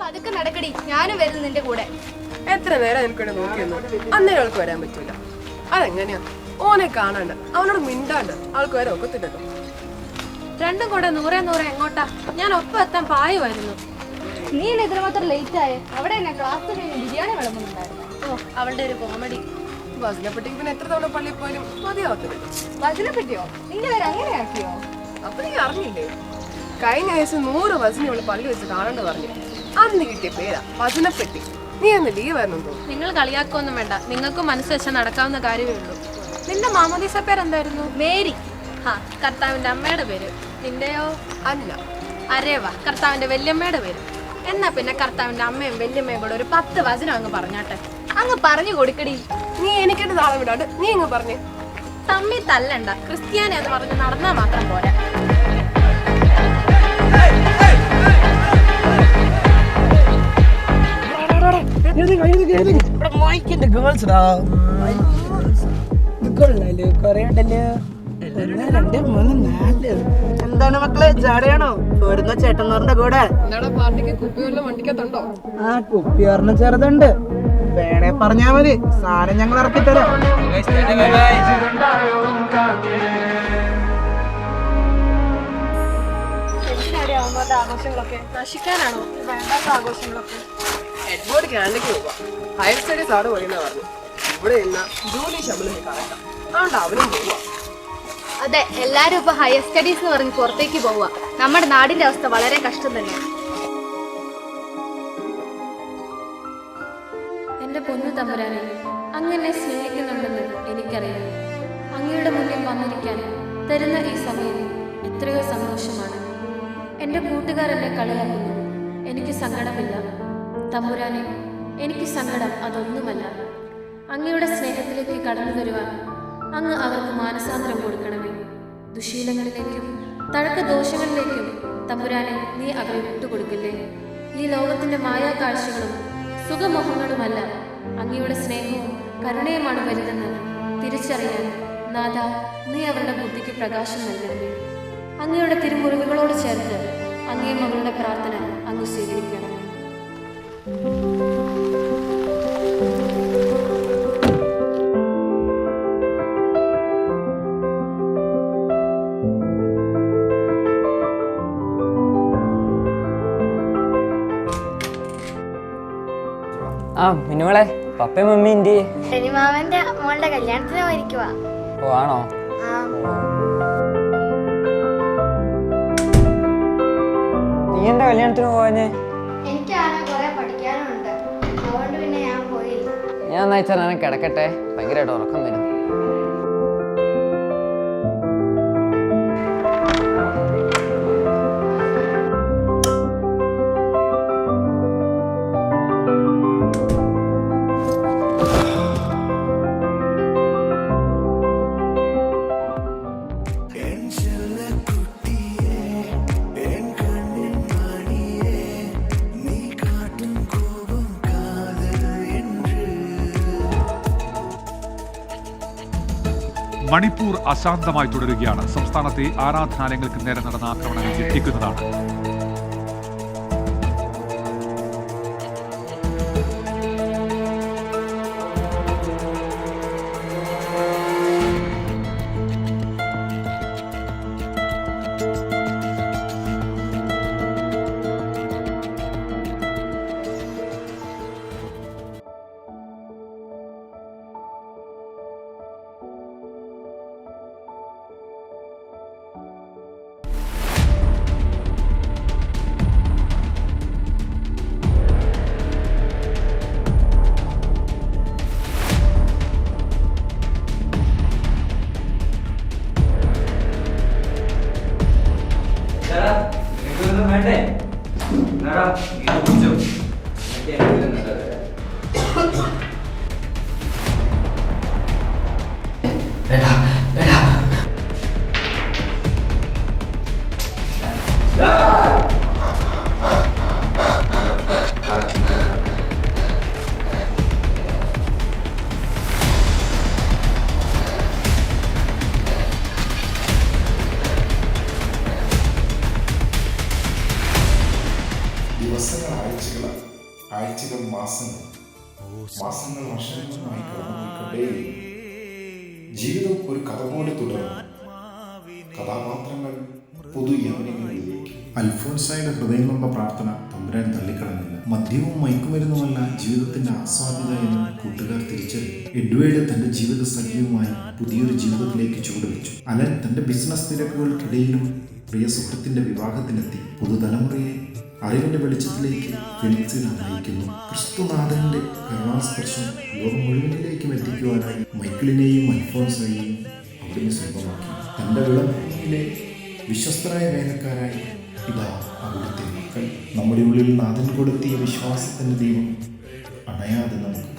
അതൊക്കെ നടക്കടി, ഞാനും വരുന്നു നിന്റെ കൂടെ. എത്ര നേരം എനിക്കിവിടെ നോക്കിയൊന്നു അന്നേരം അവൾക്ക് വരാൻ പറ്റൂല. അതെങ്ങനെയാ? ഓനെ കാണാണ്ട് അവനോട് മിണ്ടാണ്ട് ആൾക്ക് വരെ ഒക്കത്തില്ലല്ലോ. രണ്ടും കൂടെ 100 എങ്ങോട്ടാ? ഞാൻ ഒപ്പം എത്താൻ പായുമായിരുന്നു. നീ എത്ര മാത്രം ലേറ്റ് ആയേ? അവിടെ എന്നെ ക്ലാസ് കഴിഞ്ഞ് ബിരിയാണി വിളമ്പുന്നുണ്ടായിരുന്നു. ഓ, അവളുടെ ഒരു കോമഡി. ബസ്സിനെപ്പറ്റിക്ക് പിന്നെ എത്ര തവണ പള്ളിയിൽ പോയാലും മതിയാവത്തില്ലല്ലോ. ബസ്സിനെ പറ്റിയോ? നിന്റെ പേര് അങ്ങനെയാക്കിയോ? അപ്പൊ നീ അറിഞ്ഞില്ലേ? കഴിഞ്ഞ ദിവസം 100 ബസ്സിനെ അവള് പള്ളി വെച്ച് കാണാണ്ട് പറഞ്ഞു. അന്ന് കിട്ടിയ പേരാ ബസ്സിനെപ്പറ്റി. നീ അന്ന് ലീവ് ആയിരുന്നു തോന്നുന്നു. നിങ്ങൾ കളിയാക്കൊന്നും വേണ്ട, നിങ്ങൾക്ക് മനസ്സ് വെച്ചാൽ നടക്കാവുന്ന കാര്യമേ ഉള്ളൂ. നിന്റെ മാമോദീസ പേരെന്തായിരുന്നു? മേരി. കർത്താവിന്റെ അമ്മയുടെ പേര്. നിന്റെയോ? അല്ല, അരേവ, കർത്താവിന്റെ വല്യമ്മയുടെ പേര്. എന്നാ പിന്നെ കർത്താവിന്റെ അമ്മയും വല്യമ്മയും കൂടെ ഒരു 10 വചനം അങ്ങ് പറഞ്ഞാട്ടെ. അങ്ങ് പറഞ്ഞു കൊടുക്കടി. നീ എനിക്കിട്ട് താളം വിടാണ്ട് നീ ഇങ്ങ് പറഞ്ഞേ. തമ്മി തല്ലണ്ട, ക്രിസ്ത്യാനി എന്ന് പറഞ്ഞ് നടന്നാ മാത്രം പോരാ. എന്താണ് മക്കളെ, ജാടയാണോ? പോരുന്ന ചേട്ടന്മാരുടെ കൂടെ? പാർട്ടിക്ക് കുപ്പിവെള്ളം വണ്ടിക്കത്തുണ്ടോ? ആ, കുപ്പി ഒരെണ്ണം ചെറുതുണ്ട്, വേണേ പറഞ്ഞാ മതി, സാധനം ഞങ്ങൾ ഇറക്കിത്തരാം. ആഘോഷങ്ങളൊക്കെ നശിക്കാനാണോ വേണ്ടാത്ത ആഘോഷങ്ങളൊക്കെ? എഡ്വേർഡ് കാനഡയ്ക്ക് പോവാ. ഹയർ സ്റ്റഡീസ് അവിടെ പോയെന്നാ പറഞ്ഞു. ഇവിടെ ഇന്ന് ജൂലി ശമ്പളം കറക്റ്റാ. അതുകൊണ്ട് അവനും പോവാ. അതെ, എല്ലാരും ഇപ്പൊ ഹയർ സ്റ്റഡീസ് എന്ന് പറഞ്ഞ് പുറത്തേക്ക് പോവുക. നമ്മുടെ നാടിന്റെ അവസ്ഥ വളരെ കഷ്ടം തന്നെയാണ്. എന്റെ പൊന്നു തമ്പുരാനെ, അങ്ങനെ സ്നേഹിക്കുന്നുണ്ടെന്ന് എനിക്കറിയാം. അങ്ങയുടെ മുന്നിൽ വന്നിരിക്കാൻ തരുന്ന ഈ സമയം എത്രയോ സന്തോഷമാണ്. എൻ്റെ കൂട്ടുകാരെന്നെ കളിയാക്കുന്നു, എനിക്ക് സങ്കടമില്ല. തമ്പുരാനെ, എനിക്ക് സങ്കടം അതൊന്നുമല്ല. അങ്ങയുടെ സ്നേഹത്തിലേക്ക് കടന്നു വരുവാൻ അങ്ങ് അവർക്ക് മാനസാന്തരം കൊടുക്കണമേ. ദുശീലങ്ങളിലേക്കും തഴക്ക ദോഷങ്ങളിലേക്കും തമ്പുരാനെ നീ അവരെ വിട്ടുകൊടുക്കില്ലേ. ഈ ലോകത്തിന്റെ മായാ കാഴ്ചകളും സുഖമോഹങ്ങളുമല്ല, അങ്ങയുടെ സ്നേഹവും കരുണയുമാണ് വലുതെന്ന് തിരിച്ചറിയാൻ നാഥ, നീ അവരുടെ ബുദ്ധിക്ക് പ്രകാശം നൽകണമേ. അങ്ങയുടെ തിരുമുറിവുകളോട് ചേർത്ത് അങ്ങേ മകളുടെ പ്രാർത്ഥന അങ്ങ് സ്വീകരിക്കണമേ. മിനുവളെ, പപ്പയും മമ്മി എന്തിയെ? മാമന്റെ മോളുടെ കല്യാണത്തിന് പോയിരിക്കുവാ. ഓ, ആണോ? നീ എന്റെ കല്യാണത്തിന് പോവാഞ്ഞേ? എനിക്കാണ് കുറെ പഠിക്കാനുണ്ട്, അതുകൊണ്ട് പിന്നെ ഞാൻ പോയില്ല. ഞാൻ നയിച്ചാൽ ഞാൻ കിടക്കട്ടെ, ഭയങ്കരമായിട്ട് ഉറക്കം വരും. മണിപ്പൂർ അശാന്തമായി തുടരുകയാണ്. സംസ്ഥാനത്തെ ആരാധനാലയങ്ങൾക്ക് നേരെ നടന്ന ആക്രമണങ്ങൾ ഞെട്ടിക്കുന്നതാണ്. മാസങ്ങൾ വർഷങ്ങളുമായി കടന്നുകൊണ്ടേയിരുന്നു. ജീവിതം ഒരു കഥ പോലെ തുടർന്നു. കഥാപാത്രങ്ങൾ പുതു യൗവനങ്ങളിലേക്ക്. അൽഫോൻസായുടെ ഹൃദയം കൊണ്ട പ്രാർത്ഥന തമ്പുരാൻ തള്ളിക്കളഞ്ഞില്ല. മദ്യവും മയക്കുമരുന്നുമല്ല ജീവിതത്തിന്റെ ആസ്വാദ്യത എന്ന് കൂട്ടുകാർ തിരിച്ചറിഞ്ഞു. എഡ്വേർഡ് തന്റെ ജീവിത സഖ്യവുമായി പുതിയൊരു ജീവിതത്തിലേക്ക് ചുവടുവെച്ചു. അലൻ തന്റെ ബിസിനസ് തിരക്കുകൾക്കിടയിലും പ്രിയ സുഹൃത്തിന്റെ വിവാഹത്തിലെത്തി. പുതുതലമുറയെ അറിവിന്റെ വെളിച്ചത്തിലേക്ക് ഫെലിക്സിനെ നയിക്കുന്നു. ക്രിസ്തുനാഥന്റെ കരുണാസ്പർശം ലോകം മുഴുവനിലേക്കും എത്തിക്കുവാനായി മൈക്കിളിനെയും അൽഫോൻസയെയും അവിടുന്ന് സ്വന്തമാക്കി. തന്റെ വിളഭൂമിയിലെ വിശ്വസ്തരായ വേലക്കാരായി ഇതാ അവിടുത്തെ മക്കൾ. നമ്മുടെ ഉള്ളിൽ നാഥൻ കൊടുത്തിയ വിശ്വാസത്തിന്റെ ദൈവം അണയാതെ നമുക്ക്